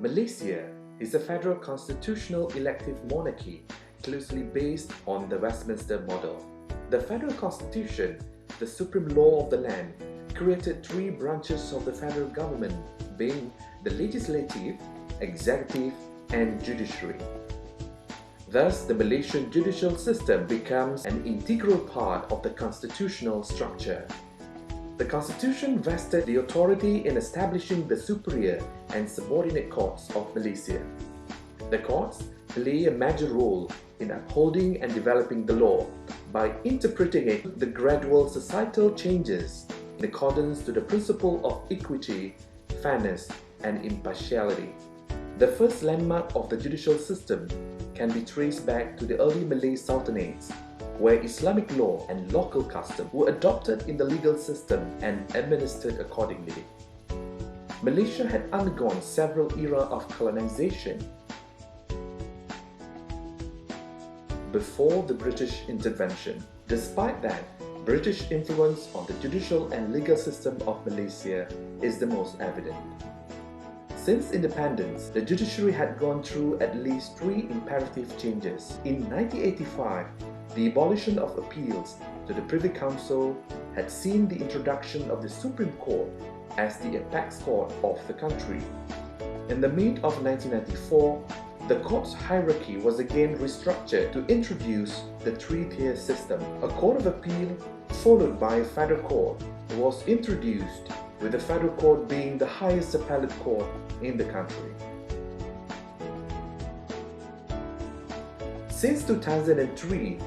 Malaysia is a federal constitutional elective monarchy closely based on the Westminster model. The federal constitution, the supreme law of the land, created three branches of the federal government, being the legislative, executive, and judiciary. Thus, the Malaysian judicial system becomes an integral part of the constitutional structure. The Constitution vested the authority in establishing the superior and subordinate courts of Malaysia. The courts play a major role in upholding and developing the law by interpreting the gradual societal changes in accordance to the principle of equity, fairness, and impartiality. The first landmark of the judicial system can be traced back to the early Malay sultanates, where Islamic law and local custom were adopted in the legal system and administered accordingly. Malaysia had undergone several eras of colonization before the British intervention. Despite that, British influence on the judicial and legal system of Malaysia is the most evident. Since independence, the judiciary had gone through at least three imperative changes. In 1985, the abolition of appeals to the Privy Council had seen the introduction of the Supreme Court as the apex court of the country. In the mid of 1994, the court's hierarchy was again restructured to introduce the three-tier system. A court of appeal, followed by a federal court, was introduced, with the federal court being the highest appellate court in the country. Since 2003,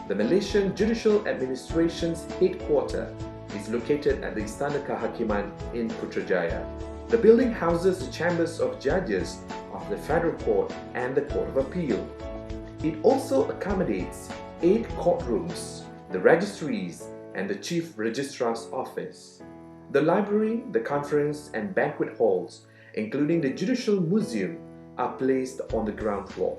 the Malaysian Judicial Administration's headquarters is located at the Istana Kehakiman in Putrajaya. The building houses the chambers of judges of the Federal Court and the Court of Appeal. It also accommodates 8 courtrooms, the registries, and the Chief Registrar's office. The library, the conference and banquet halls, including the Judicial Museum, are placed on the ground floor.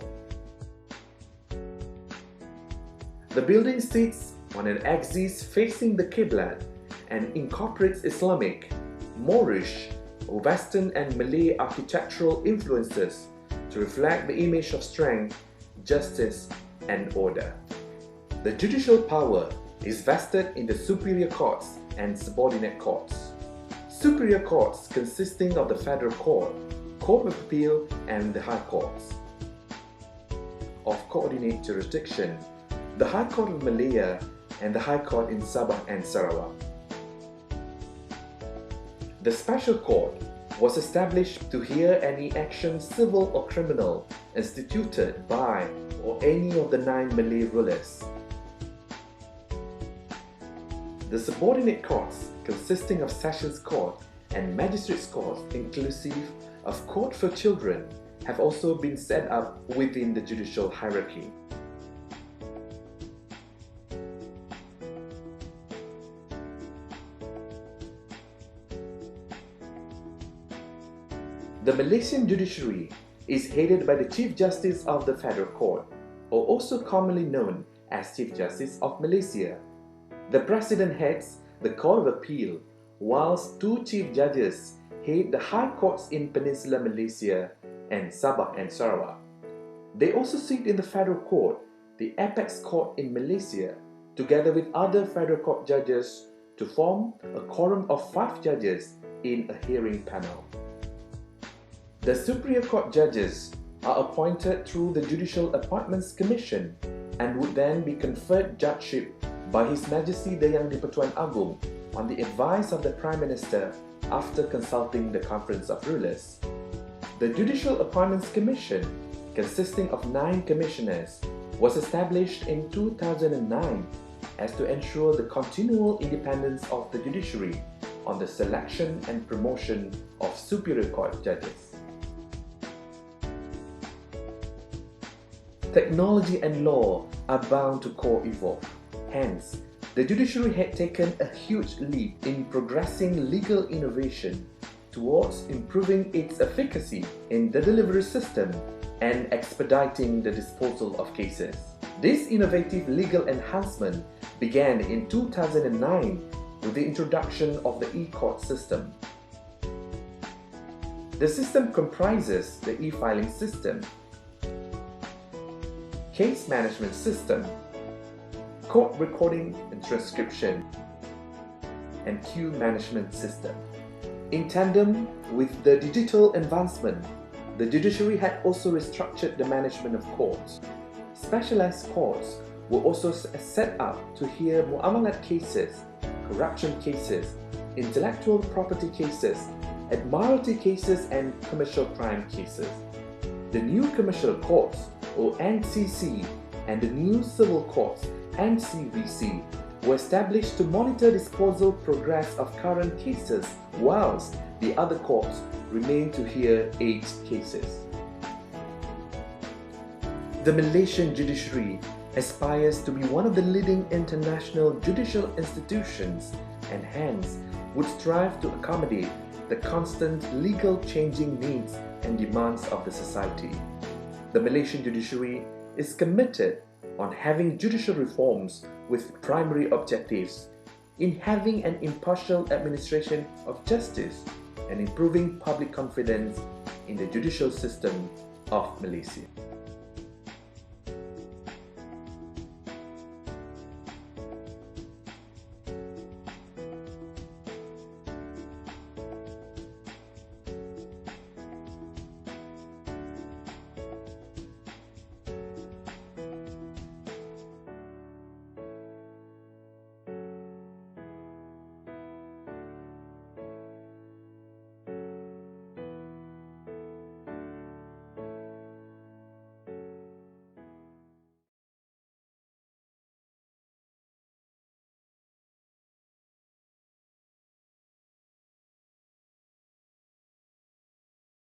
The building sits on an axis facing the Qiblat and incorporates Islamic, Moorish, Western and Malay architectural influences to reflect the image of strength, justice and order. The judicial power is vested in the superior courts and subordinate courts. Superior courts consisting of the Federal Court, Court of Appeal and the High Courts. Of coordinate jurisdiction, the High Court of Malaya and the High Court in Sabah and Sarawak. The Special Court was established to hear any action, civil or criminal, instituted by or any of the 9 Malay rulers. The subordinate courts, consisting of Sessions Court and Magistrates Court inclusive of Court for Children, have also been set up within the judicial hierarchy. The Malaysian judiciary is headed by the Chief Justice of the Federal Court, or also commonly known as Chief Justice of Malaysia. The President heads the Court of Appeal, whilst 2 Chief Judges head the High Courts in Peninsular Malaysia and Sabah and Sarawak. They also sit in the Federal Court, the apex court in Malaysia, together with other Federal Court judges to form a quorum of 5 judges in a hearing panel. The Superior Court judges are appointed through the Judicial Appointments Commission and would then be conferred judgeship by His Majesty the Yang di-Pertuan Agong on the advice of the Prime Minister after consulting the Conference of Rulers. The Judicial Appointments Commission, consisting of 9 commissioners, was established in 2009 as to ensure the continual independence of the judiciary on the selection and promotion of Superior Court judges. Technology and law are bound to co-evolve. Hence, the judiciary had taken a huge leap in progressing legal innovation towards improving its efficacy in the delivery system and expediting the disposal of cases. This innovative legal enhancement began in 2009 with the introduction of the e-court system. The system comprises the e-filing system, case management system, court recording and transcription, and queue management system. In tandem with the digital advancement, the judiciary had also restructured the management of courts. Specialized courts were also set up to hear muamalat cases, corruption cases, intellectual property cases, admiralty cases, and commercial crime cases. The new commercial courts, or NCC, and the new civil courts, NCVC, were established to monitor disposal progress of current cases, whilst the other courts remain to hear aged cases. The Malaysian judiciary aspires to be one of the leading international judicial institutions and hence would strive to accommodate the constant legal changing needs and demands of the society. The Malaysian judiciary is committed on having judicial reforms with primary objectives in having an impartial administration of justice and improving public confidence in the judicial system of Malaysia.